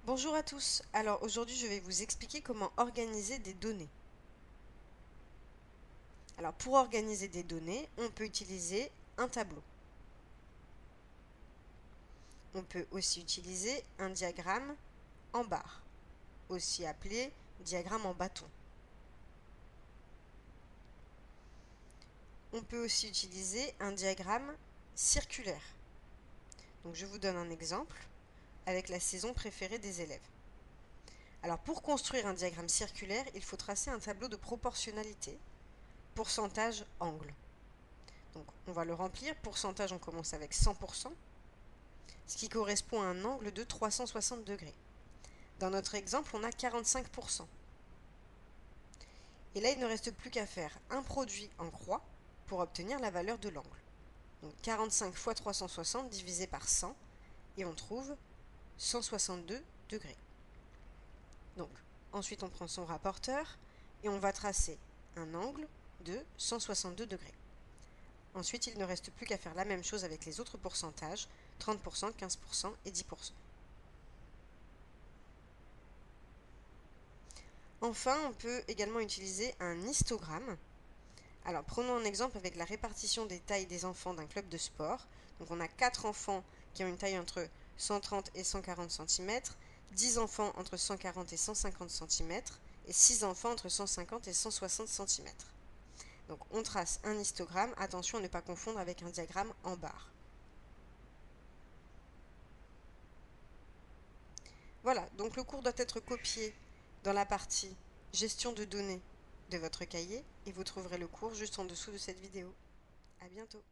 Bonjour à tous, alors aujourd'hui je vais vous expliquer comment organiser des données. Alors pour organiser des données, on peut utiliser un tableau. On peut aussi utiliser un diagramme en barre, aussi appelé diagramme en bâton. On peut aussi utiliser un diagramme circulaire. Donc je vous donne un exemple avec la saison préférée des élèves. Alors pour construire un diagramme circulaire, il faut tracer un tableau de proportionnalité, pourcentage, angle. Donc on va le remplir. Pourcentage, on commence avec 100%, ce qui correspond à un angle de 360 degrés. Dans notre exemple, on a 45%. Et là, il ne reste plus qu'à faire un produit en croix pour obtenir la valeur de l'angle. Donc 45 fois 360 divisé par 100, et on trouve 162 degrés. Donc ensuite, on prend son rapporteur et on va tracer un angle de 162 degrés. Ensuite, il ne reste plus qu'à faire la même chose avec les autres pourcentages, 30%, 15% et 10%. Enfin, on peut également utiliser un histogramme. Alors, prenons un exemple avec la répartition des tailles des enfants d'un club de sport. Donc, on a 4 enfants qui ont une taille entre 130 et 140 cm, 10 enfants entre 140 et 150 cm, et 6 enfants entre 150 et 160 cm. Donc, on trace un histogramme. Attention à ne pas confondre avec un diagramme en barre. Voilà, donc le cours doit être copié dans la partie gestion de données de votre cahier et vous trouverez le cours juste en dessous de cette vidéo. À bientôt.